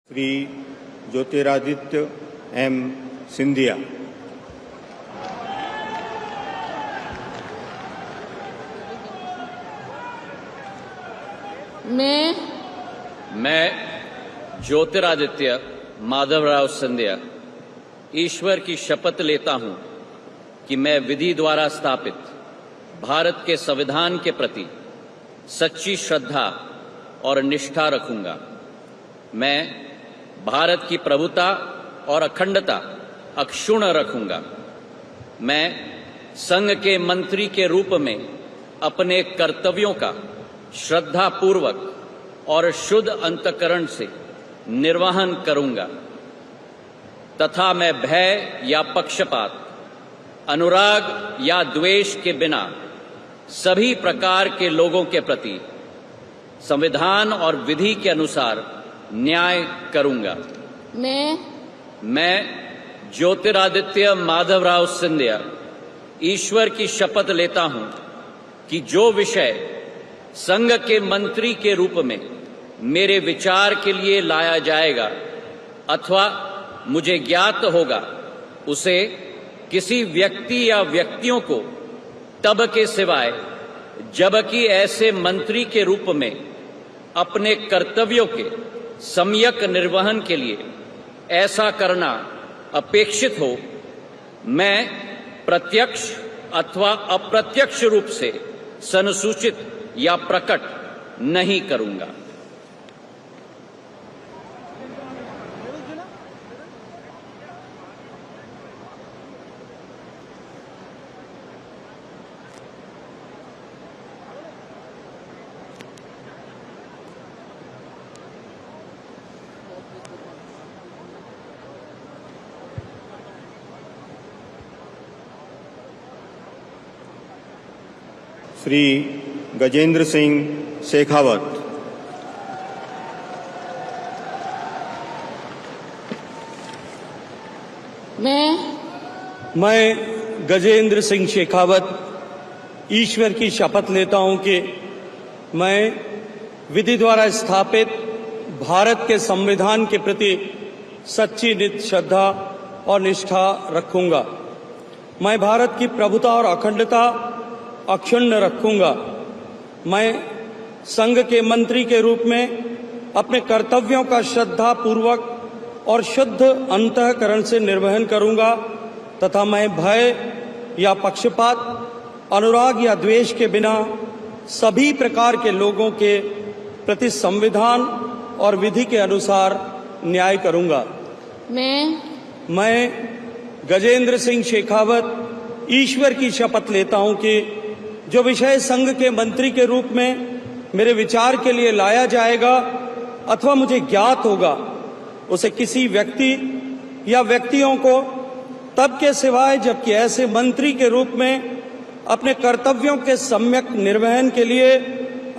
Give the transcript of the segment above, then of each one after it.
Shri Jyotiraditya M Scindia. मैं ज्योतिरादित्य माधवराव सिंधिया ईश्वर की शपथ लेता हूं कि मैं विधि द्वारा स्थापित भारत के संविधान के प्रति सच्ची श्रद्धा और निष्ठा रखूंगा। मैं भारत की प्रभुता और अखंडता अक्षुण्ण रखूंगा। मैं संघ के मंत्री के रूप में अपने कर्तव्यों का श्रद्धापूर्वक और शुद्ध अंतःकरण से निर्वहन करूंगा तथा मैं भय या पक्षपात, अनुराग या द्वेष के बिना सभी प्रकार के लोगों के प्रति संविधान और विधि के अनुसार न्याय करूंगा। मैं ज्योतिरादित्य माधवराव सिंधिया ईश्वर की शपथ लेता हूं कि जो विषय संघ के मंत्री के रूप में मेरे विचार के लिए लाया जाएगा अथवा मुझे ज्ञात होगा, उसे किसी व्यक्ति या व्यक्तियों को तब के सिवाय जबकि ऐसे मंत्री के रूप में अपने कर्तव्यों के सम्यक निर्वहन के लिए ऐसा करना अपेक्षित हो, मैं प्रत्यक्ष अथवा अप्रत्यक्ष रूप से संसूचित या प्रकट नहीं करूंगा। श्री गजेंद्र सिंह शेखावत। मैं गजेंद्र सिंह शेखावत ईश्वर की शपथ लेता हूं कि मैं विधि द्वारा स्थापित भारत के संविधान के प्रति सच्ची नित्य श्रद्धा और निष्ठा रखूंगा। मैं भारत की प्रभुता और अखंडता अक्षुण्ण रखूंगा। मैं संघ के मंत्री के रूप में अपने कर्तव्यों का श्रद्धा पूर्वक और शुद्ध अंतःकरण से निर्वहन करूंगा तथा मैं भय या पक्षपात, अनुराग या द्वेष के बिना सभी प्रकार के लोगों के प्रति संविधान और विधि के अनुसार न्याय करूंगा। मैं गजेंद्र सिंह शेखावत ईश्वर की शपथ लेता हूं कि जो विषय संघ के मंत्री के रूप में मेरे विचार के लिए लाया जाएगा अथवा मुझे ज्ञात होगा, उसे किसी व्यक्ति या व्यक्तियों को तब के सिवाय जबकि ऐसे मंत्री के रूप में अपने कर्तव्यों के सम्यक निर्वहन के लिए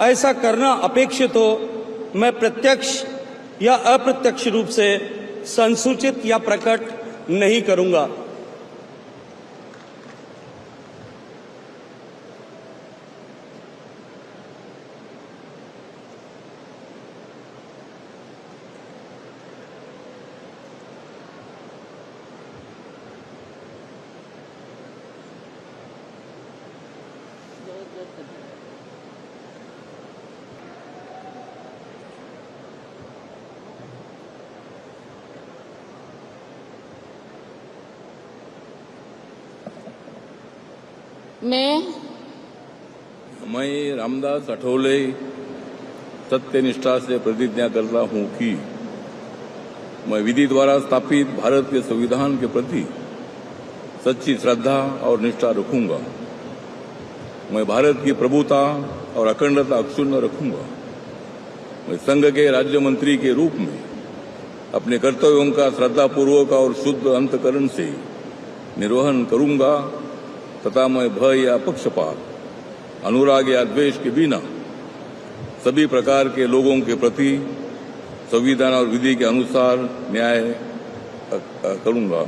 ऐसा करना अपेक्षित हो, मैं प्रत्यक्ष या अप्रत्यक्ष रूप से संसूचित या प्रकट नहीं करूंगा। मैं रामदास अठौले सत्यनिष्ठा से प्रतिज्ञा करता हूं कि मैं विधि द्वारा स्थापित भारत के संविधान के प्रति सच्ची श्रद्धा और निष्ठा रखूंगा। मैं भारत की प्रभुता और अखंडता अक्षुण्ण रखूंगा। मैं संघ के राज्य मंत्री के रूप में अपने कर्तव्यों का श्रद्धापूर्वक और शुद्ध अंतःकरण से निर्वहन करूंगा तथा मैं भय या पक्षपात, अनुराग या द्वेष के बिना सभी प्रकार के लोगों के प्रति संविधान और विधि के अनुसार न्याय करूंगा।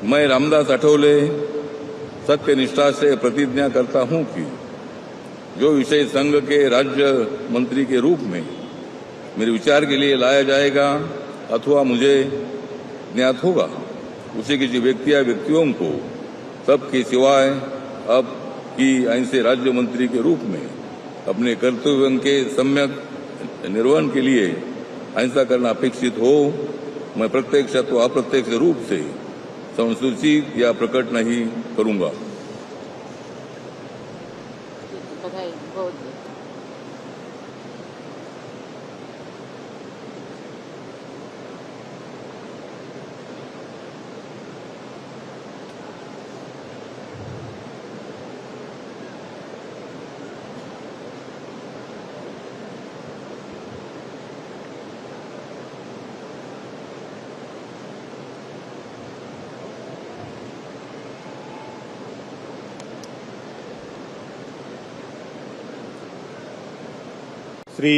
मैं रामदास अठौले सत्यनिष्ठा से प्रतिज्ञा करता हूं कि जो विषय संघ के राज्य मंत्री के रूप में मेरे विचार के लिए लाया जाएगा अथवा मुझे ज्ञात होगा, उसे किसी व्यक्ति या व्यक्तियों को सबके सिवाय अब की ऐसे राज्य मंत्री के रूप में अपने कर्तव्यों के सम्यक निर्वहन के लिए ऐसा करना अपेक्षित हो, मैं प्रत्यक्ष अथवा अप्रत्यक्ष रूप से संसूचित या प्रकट नहीं करूंगा। बधाई बहुत। श्री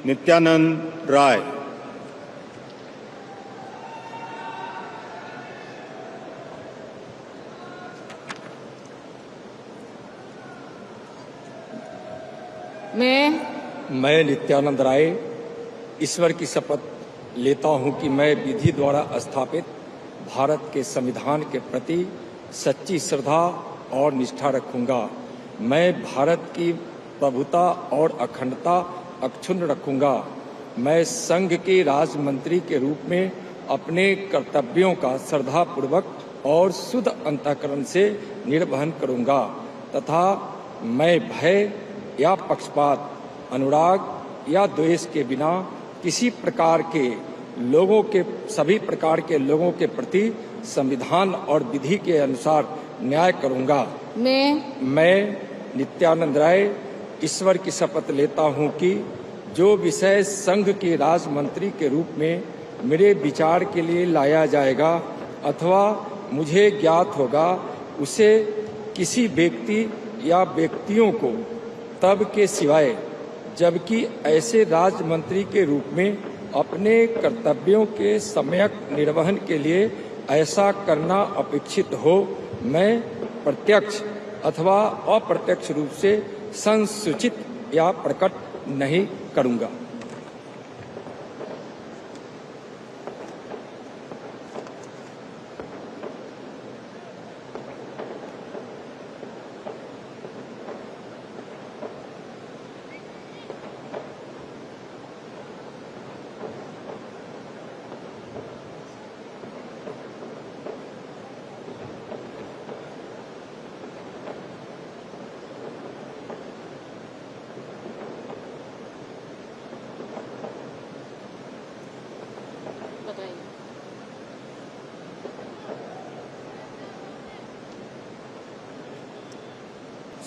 नित्यानंद राय। मैं नित्यानंद राय ईश्वर की शपथ लेता हूं कि मैं विधि द्वारा स्थापित भारत के संविधान के प्रति सच्ची श्रद्धा और निष्ठा रखूंगा। मैं भारत की प्रभुता और अखंडता अक्षुण्ण रखूंगा। मैं संघ के राज्य मंत्री के रूप में अपने कर्तव्यों का श्रद्धापूर्वक और शुद्ध अंतःकरण से निर्वहन करूंगा तथा मैं भय या पक्षपात, अनुराग या द्वेष के बिना किसी प्रकार के सभी प्रकार के लोगों के प्रति संविधान और विधि के अनुसार न्याय करूंगा। मैं नित्यानंद राय ईश्वर की शपथ लेता हूं कि जो विषय संघ के राज्य मंत्री के रूप में मेरे विचार के लिए लाया जाएगा अथवा मुझे ज्ञात होगा, उसे किसी व्यक्ति या व्यक्तियों को तब के सिवाय जबकि ऐसे राज्य मंत्री के रूप में अपने कर्तव्यों के सम्यक निर्वहन के लिए ऐसा करना अपेक्षित हो, मैं प्रत्यक्ष अथवा अप्रत्यक्ष रूप से संसूचित या प्रकट नहीं करूंगा।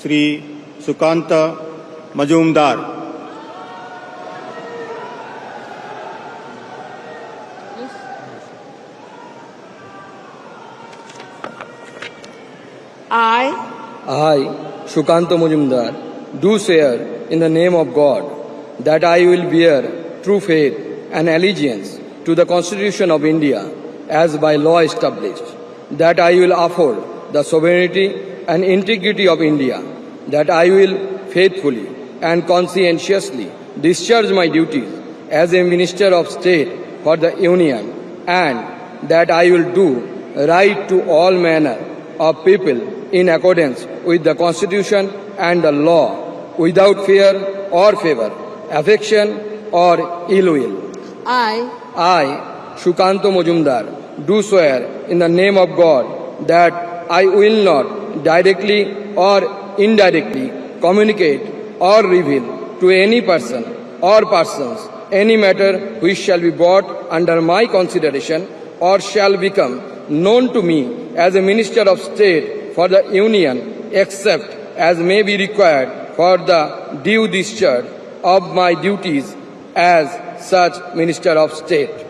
Shri Sukanta Majumdar. I, Shukanto Majumdar, do swear in the name of God that I will bear true faith and allegiance to the Constitution of India as by law established, that I will uphold the sovereignty and integrity of India, that I will faithfully and conscientiously discharge my duties as a Minister of State for the Union, and that I will do right to all manner of people in accordance with the Constitution and the law, without fear or favor, affection or ill will. I, Shukanto Majumdar, do swear in the name of God that I will not directly or indirectly communicate or reveal to any person or persons any matter which shall be brought under my consideration or shall become known to me as a Minister of State for the Union, except as may be required for the due discharge of my duties as such Minister of State.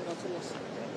Congratulations.